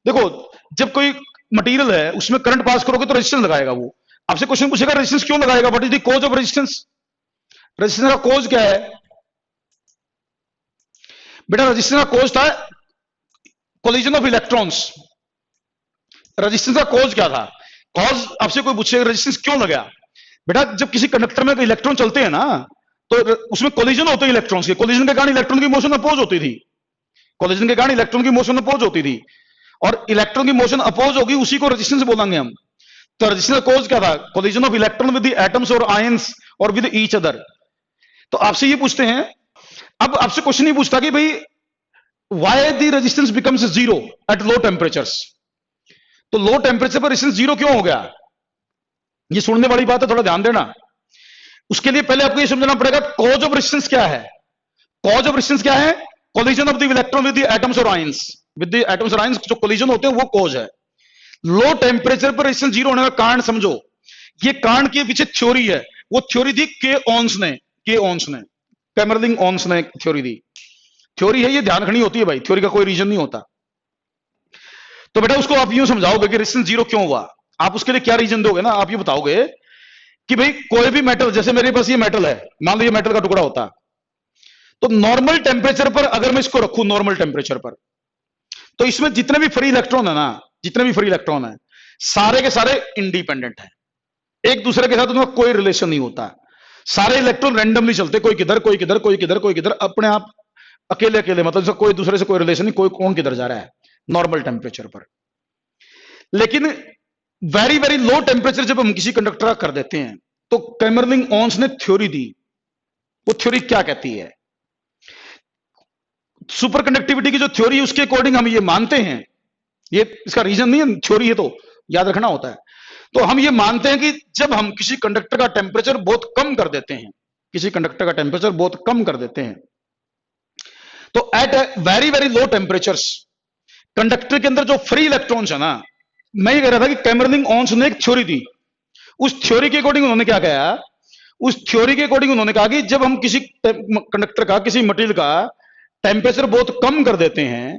देखो जब कोई मटेरियल है उसमें करंट पास करोगे तो रेजिस्टेंस लगाएगा। वो आपसे क्वेश्चन पूछेगा रेजिस्टेंस क्यों लगाएगा, what is the cause of resistance. Resistance का कॉज क्या है बेटा? रेजिस्टेंस का कॉज था कोलिजन ऑफ इलेक्ट्रॉन्स। रेजिस्टेंस का कॉज क्या था? कॉज आपसे कोई पूछेगा रेजिस्टेंस क्यों लगा, बेटा जब किसी कंडक्टर में इलेक्ट्रॉन चलते हैं ना तो उसमें कोलिजन होते हैं इलेक्ट्रॉन्स के। कोलिजन के कारण इलेक्ट्रॉन की मोशन अपोज होती थी। कोलिजन के कारण इलेक्ट्रॉन की मोशन अपोज होती थी, और इलेक्ट्रॉन की मोशन अपोज होगी, उसी को रेजिस्टेंस बोलेंगे हम। तो रेजिस्टेंस का कॉज क्या था? Collision of electron with the atoms और आयंस और विद ईच अदर। तो आपसे ये पूछते हैं, अब आपसे क्वेश्चन ये पूछता कि भाई why the resistance becomes zero at low temperatures. तो लो टेम्परेचर पर रेजिस्टेंस जीरो क्यों हो गया? ये सुनने वाली बात है, थोड़ा ध्यान देना। उसके लिए पहले आपको ये समझना पड़ेगा कॉज ऑफ रेजिस्टेंस क्या है। कॉज ऑफ रेजिस्टेंस क्या है? Collision of the electron with the atoms और आयंस। विद द एटम्स और आयंस जो कोलिजन होते हैं वो कॉज है। लो टेम्परेचर पर रेजिस्टेंस जीरो होने का कारण समझो। ये कारण के पीछे थ्योरी है। वो थ्योरी दी के ओन्स ने, कैमरलिन ओन्स ने थ्योरी दी। थ्योरी है, ये ध्यान रखनी होती है भाई, थ्योरी का कोई रीजन नहीं होता। तो बेटा उसको आप यूं समझाओगे कि रेजिस्टेंस जीरो क्यों हुआ। आप उसके लिए क्या रीजन दोगे ना, आप ये बताओगे कि भाई कोई भी मेटल, जैसे मेरे पास ये मेटल है, मान लो ये मेटल का टुकड़ा होता, तो नॉर्मल टेम्परेचर पर अगर मैं इसको रखूं नॉर्मल टेम्परेचर पर, तो इसमें जितने भी फ्री इलेक्ट्रॉन है ना, जितने भी फ्री इलेक्ट्रॉन है सारे के सारे इंडिपेंडेंट है, एक दूसरे के साथ उनका कोई रिलेशन नहीं होता। सारे इलेक्ट्रॉन रैंडमली चलते, कोई किधर कोई किधर कोई किधर कोई किधर, अपने आप अकेले अकेले, मतलब कोई दूसरे से कोई रिलेशन नहीं, कोई कौन किधर जा रहा है नॉर्मल टेम्परेचर पर। लेकिन वेरी वेरी लो टेम्परेचर जब हम किसी कंडक्टर का कर देते हैं तो कैमरलिन ओन्स ने थ्योरी दी। वो थ्योरी क्या कहती है? सुपर कंडक्टिविटी की जो थ्योरी है उसके अकॉर्डिंग हम ये मानते हैं, ये इसका रीजन नहीं है, थ्योरी है तो याद रखना होता है। तो हम ये मानते हैं कि जब हम किसी कंडक्टर का टेम्परेचर बहुत कम कर देते हैं, किसी कंडक्टर का टेम्परेचर बहुत कम कर देते हैं, तो at very very low temperatures conductor के अंदर जो फ्री इलेक्ट्रॉन्स है ना, मैं ये कह रहा था कि कैमरलिन ओन्स ने एक थ्योरी दी। उस थ्योरी के अकॉर्डिंग उन्होंने क्या कहा? उस थ्योरी के अकॉर्डिंग उन्होंने कहा कि जब हम किसी कंडक्टर का, किसी मटेरियल का टेम्परेचर बहुत कम कर देते हैं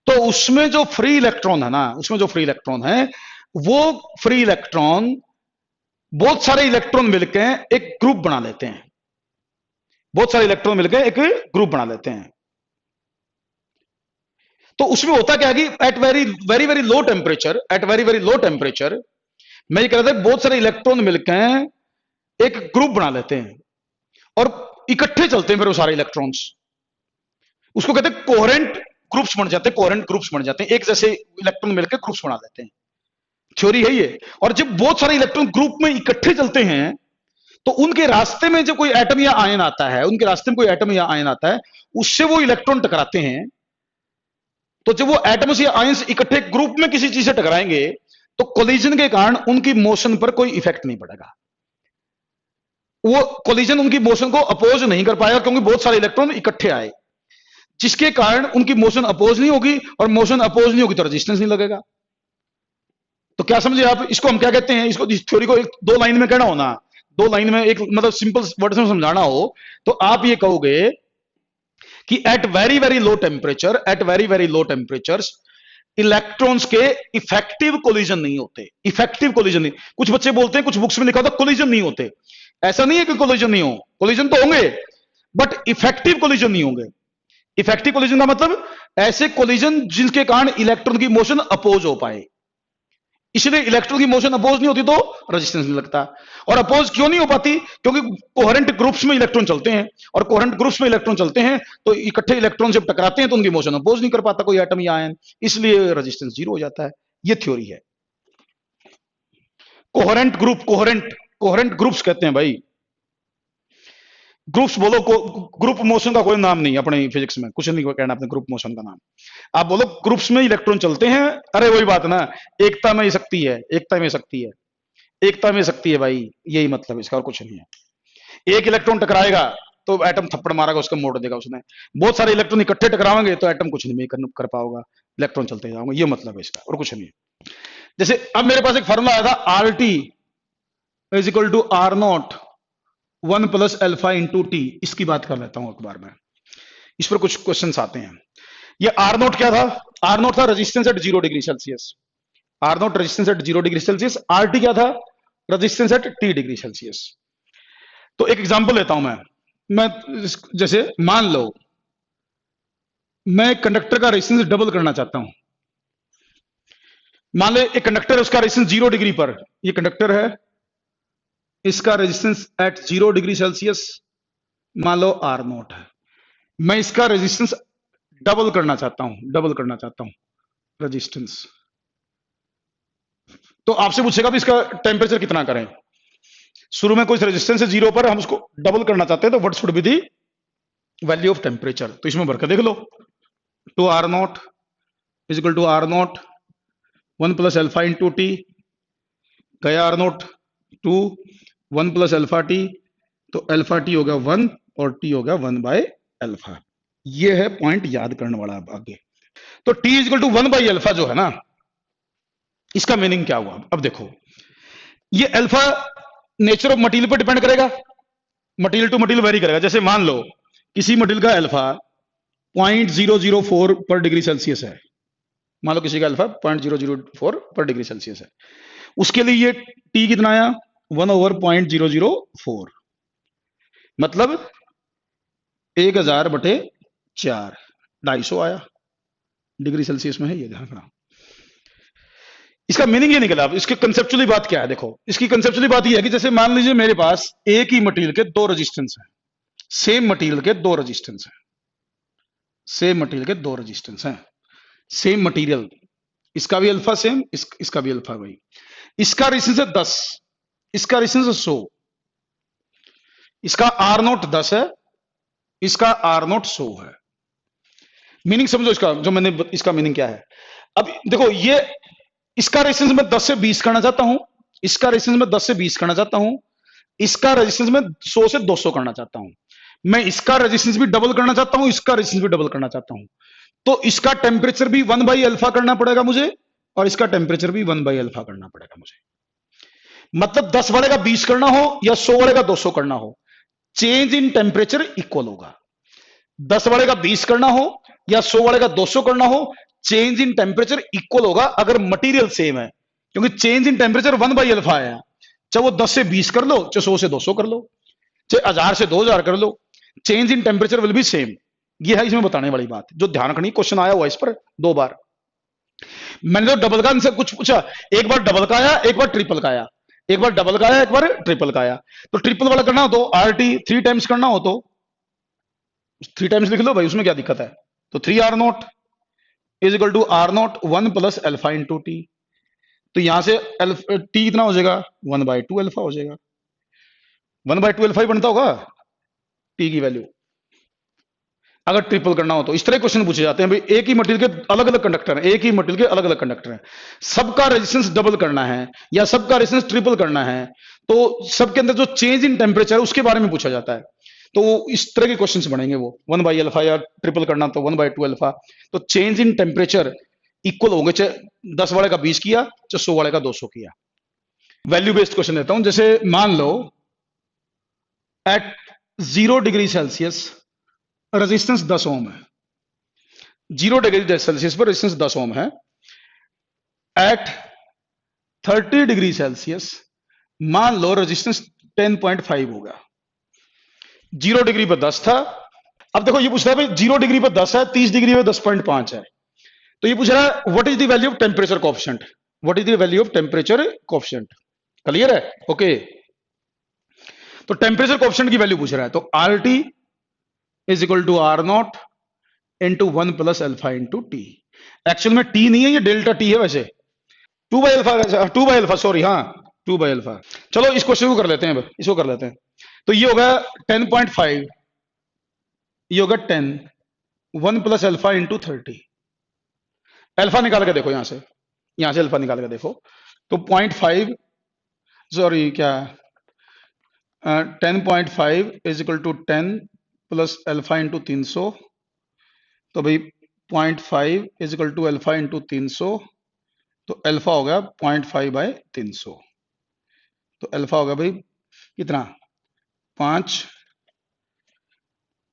तो उसमें जो फ्री इलेक्ट्रॉन है ना, उसमें जो फ्री इलेक्ट्रॉन है, वो फ्री इलेक्ट्रॉन बहुत सारे इलेक्ट्रॉन मिलकर एक ग्रुप बना लेते हैं। बहुत सारे इलेक्ट्रॉन मिलकर एक ग्रुप बना लेते हैं। तो उसमें होता क्या कि at very very very low temperature, at very very low temperature, मैं ये कह रहा था बहुत सारे इलेक्ट्रॉन मिलकर एक ग्रुप बना लेते हैं और इकट्ठे चलते हैं फिर वो सारे इलेक्ट्रॉन्स। उसको कहते हैं कोहेरेंट ग्रुप्स बन जाते हैं, कोहेरेंट ग्रुप्स बन जाते हैं, एक जैसे इलेक्ट्रॉन मिलकर ग्रुप्स बना लेते हैं। थ्योरी है ये। और जब बहुत सारे इलेक्ट्रॉन ग्रुप में इकट्ठे चलते हैं तो उनके रास्ते में जब कोई एटम या आयन आता है, उनके रास्ते में कोई एटम या आयन आता है, उससे वो इलेक्ट्रॉन टकराते हैं। तो जब वो एटम्स या आयंस इकट्ठे ग्रुप में किसी चीज से टकराएंगे तो कोलिजन के कारण उनकी मोशन पर कोई इफेक्ट नहीं पड़ेगा। वो कोलिजन उनकी मोशन को अपोज नहीं कर पाएगा क्योंकि बहुत सारे इलेक्ट्रॉन इकट्ठे आए, जिसके कारण उनकी मोशन अपोज नहीं होगी, और मोशन अपोज नहीं होगी तो रेजिस्टेंस नहीं लगेगा। तो क्या समझे आप? इसको हम क्या कहते हैं? इसको, इस थ्योरी को एक दो लाइन में कहना हो ना, दो लाइन में एक मतलब सिंपल वर्ड में समझाना हो तो आप ये कहोगे कि at very very low temperature, at very very low temperatures electrons के इफेक्टिव कोलिजन नहीं होते। इफेक्टिव कोलिजन नहीं, कुछ बच्चे बोलते हैं, कुछ बुक्स में लिखा होता कोलिजन नहीं होते। ऐसा नहीं है कि कोलिजन नहीं हो, कोलिजन तो होंगे, बट इफेक्टिव कोलिजन नहीं होंगे। इफेक्टिव कोलिजन का मतलब ऐसे कोलिजन जिनके कारण इलेक्ट्रॉन की मोशन अपोज हो पाए। इसलिए इलेक्ट्रॉन की मोशन अपोज नहीं होती तो रेजिस्टेंस नहीं लगता। और अपोज क्यों नहीं हो पाती? क्योंकि कोहेरेंट ग्रुप्स में इलेक्ट्रॉन चलते हैं, और कोहेरेंट ग्रुप्स में इलेक्ट्रॉन चलते हैं तो इकट्ठे इलेक्ट्रॉन जब टकराते हैं तो उनकी मोशन अपोज नहीं कर पाता कोई एटम या आयन, इसलिए रेजिस्टेंस जीरो हो जाता है। ये थ्योरी है। कोहेरेंट ग्रुप, कोहेरेंट ग्रुप्स कहते हैं भाई, ग्रुप्स बोलो। ग्रुप मोशन का कोई नाम नहीं अपने फिजिक्स में, कुछ नहीं कहना अपने ग्रुप मोशन का नाम। आप बोलो ग्रुप्स में इलेक्ट्रॉन चलते हैं, अरे वही बात ना, एकता में शक्ति है, एकता में शक्ति है, एकता में शक्ति है भाई, यही मतलब इसका और कुछ नहीं है। एक इलेक्ट्रॉन टकराएगा तो एटम थप्पड़ मारेगा, उसको मोड़ देगा उसने। बहुत सारे इलेक्ट्रॉन इकट्ठे टकराएंगे तो एटम कुछ नहीं कर पाओगा, इलेक्ट्रॉन चलते जाओगे, ये मतलब है इसका और कुछ नहीं है। जैसे अब मेरे पास एक फॉर्मूला आया था, R T is equal to R naught 1 plus alpha into T. इसकी बात कर लेता हूं अखबार में, इस पर कुछ क्वेश्चंस आते हैं। ये आर नोट क्या था? आर नोट था resistance at 0 degree Celsius. R naught resistance at 0 degree Celsius. R T क्या था? Resistance at T degree Celsius. तो एक एग्जांपल लेता हूं मैं जैसे मान लो मैं कंडक्टर का रेजिस्टेंस डबल करना चाहता हूं। मान ले एक कंडक्टर है, उसका रेजिस्टेंस 0 डिग्री पर, ये कंडक्टर है, इसका रेजिस्टेंस एट 0 डिग्री सेल्सियस मान लो आर नोट है। मैं इसका रेजिस्टेंस डबल करना चाहता हूं रेजिस्टेंस। तो आपसे पूछेगा भी इसका टेम्परेचर कितना करें। शुरू में कोई रेजिस्टेंस है 0 पर, हम उसको डबल करना चाहते हैं, तो what should be the value of temperature. तो इसमें भरकर देख लो, 2 R naught is equal to R naught 1 plus alpha into T, गया R naught 2, 1 plus alpha T, तो अल्फा टी हो गया 1 और टी हो गया 1 बाय अल्फा। ये है पॉइंट याद करने वाला। आगे तो T is equal to 1 by alpha जो है ना, इसका मीनिंग क्या हुआ? अब देखो, ये अल्फा नेचर ऑफ मटेरियल पर डिपेंड करेगा, मटेरियल टू मटेरियल वेरी करेगा। जैसे मान लो किसी मटेरियल का अल्फा 0.004 पर डिग्री सेल्सियस है, मान लो किसी का अल्फा 0.004 पर डिग्री सेल्सियस है, उसके लिए ये टी कितना आया 1/004, मतलब 1000/4, 250 आया, डिग्री सेल्सियस में है ये, ध्यान रखना। इसका मीनिंग ये निकला। अब इसकी कंसेप्चुअली बात क्या है? देखो, इसकी कंसेप्चुअली बात ये है कि जैसे मान लीजिए मेरे पास एक ही मटेरियल के दो रेजिस्टेंस हैं, सेम मटेरियल के दो रेजिस्टेंस हैं, सेम मटेरियल के दो रेजिस्टेंस हैं, सेम मटेरियल, इसका भी अल्फा सेम, इसका भी अल्फा वही। इसका रेजिस्टेंस है 10, इसका रेजिस्टेंस है 100, इसका आर नोट 10 है, इसका आर नोट 100 है। मीनिंग समझो इसका, जो मैंने इसका मीनिंग क्या है। अब देखो, ये इसका रेजिस्टेंस मैं 10 से 20 करना चाहता हूं, इसका रेजिस्टेंस मैं 10 से 20 करना चाहता हूं, इसका रेजिस्टेंस मैं 100 से 200 करना चाहता हूं। मैं इसका रेजिस्टेंस भी डबल करना चाहता हूं, इसका रेजिस्टेंस भी डबल करना चाहता हूं। तो इसका टेम्परेचर भी 1 बाई अल्फा करना पड़ेगा मुझे, और इसका टेम्परेचर भी 1 बाई अल्फा करना पड़ेगा मुझे। मतलब 10 वाले का 20 करना हो या 100 वाले का 200 करना हो, चेंज इन टेम्परेचर इक्वल होगा। 10 वाले का 20 करना हो या 100 वाले का 200 करना हो, चेंज इन टेम्परेचर इक्वल होगा अगर मटेरियल सेम है, क्योंकि change in temperature 1 by alpha आया। चाहे वो 10 से 20 कर लो, चाहे 100 से 200 कर लो, चाहे 1000 से 2000 कर लो, change in temperature will be same. ये है इसमें बताने वाली बात, जो ध्यान रखनी। क्वेश्चन आया हुआ इस पर 2 बार। मैंने तो डबल का आंसर कुछ पूछा, एक बार डबल का आया, एक बार ट्रिपल का आया, एक बार डबल का आया, एक बार ट्रिपल का आया। तो ट्रिपल वाला करना हो तो आर टी 3 टाइम्स करना हो तो 3 टाइम्स लिख लो भाई, उसमें क्या दिक्कत है। तो 3 R naught is equal to R naught 1 plus alpha into T. तो यहां से टी कितना हो जाएगा 1/2 अल्फा हो जाएगा, 1/2 अल्फा ही बनता होगा टी की वैल्यू। अगर ट्रिपल करना हो तो इस तरह क्वेश्चन पूछे जाते हैं भाई, एक ही मटेरियल के अलग अलग कंडक्टर हैं, एक ही मटेरियल के अलग अलग कंडक्टर हैं, सबका रेजिस्टेंस डबल करना है या सबका रेजिस्टेंस ट्रिपल करना है, तो सबके अंदर जो चेंज इन टेम्परेचर है उसके बारे में पूछा जाता है। तो इस तरह के क्वेश्चंस बनेंगे वो 1 बाई अल्फा, या ट्रिपल करना तो 1/2 अल्फा। तो चेंज इन टेम्परेचर इक्वल होंगे, चाहे 10 वाले का 20 किया, चाहे 100 वाले का 200 किया। वैल्यू बेस्ड क्वेश्चन लेता हूं। जैसे मान लो एट 0 डिग्री सेल्सियस रेजिस्टेंस 10 ओम है, 0 डिग्री सेल्सियस पर रेजिस्टेंस 10 ओम है। एट 30 डिग्री सेल्सियस मान लो रेजिस्टेंस 10.5 होगा। 0 डिग्री पर 10 था। अब देखो ये पूछ रहा है भाई 0 डिग्री पर 10 है, 30 डिग्री पर 10.5 है, तो ये पूछ रहा है what is the value of temperature coefficient. What is the value of temperature coefficient. Clear है? ओके। तो टेम्परेचर कोएफिशिएंट की वैल्यू पूछ रहा है, तो R T is equal to R naught into 1 plus alpha into T. Actual में टी नहीं है, ये डेल्टा टी है वैसे, 2 by alpha, 2 by alpha sorry, हाँ 2 बाई अल्फा। चलो इस क्वेश्चन को कर लेते हैं, इसको कर लेते हैं। तो ये होगा 10.5, ये होगा 10, 1 प्लस अल्फा इंटू 30। अल्फा निकाल के देखो, यहां से अल्फा निकाल के देखो, तो 0.5 सॉरी क्या 10.5 is equal to 10 plus alpha into 300, तो भाई 0.5 is equal to alpha into 300, तो अल्फा हो गया 0.5 बाय 300, तो अल्फा होगा भाई कितना 5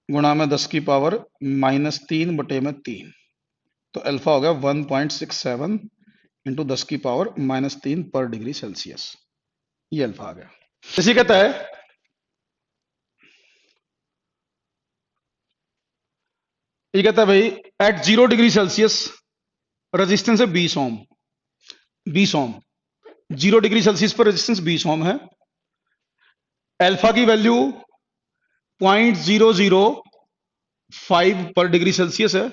गुणा में 10 की पावर -3 बटे में 3, तो अल्फा होगा 1.67 इंटू 10 की पावर -3 पर डिग्री सेल्सियस। ये अल्फा आ गया। इसी कहता है ये कहता है भाई एट 0 डिग्री सेल्सियस रेजिस्टेंस है 20 ओम, 20 ओम, 0 डिग्री सेल्सियस पर रेजिस्टेंस 20 ओम है। अल्फा की वैल्यू 0.005 पर डिग्री सेल्सियस है।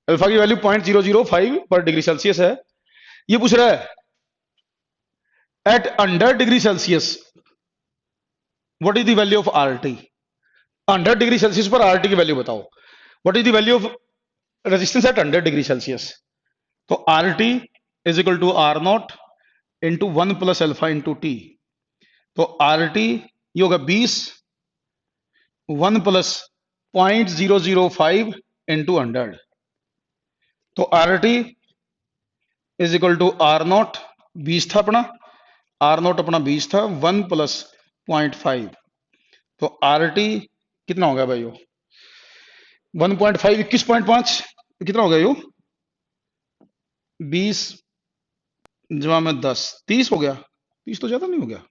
अल्फा की वैल्यू 0.005 पर डिग्री सेल्सियस है। ये पूछ रहा है at 100 degree Celsius what is the value of R T. 100 degree Celsius पर आर टी की वैल्यू बताओ। What is the value of resistance at 100 degree Celsius. तो R T is equal to R naught into 1 plus alpha into T. तो R T ये होगा 20, 1 plus 0.005 into 100, तो R T is equal to R naught 20 था अपना, are not अपना 20 था, 1 plus 0.5, तो आर टी कितना हो गया भाई? 1.5 21.5 कितना हो गया? 20 जमा में 10 30 हो गया। 30 तो ज्यादा नहीं हो गया?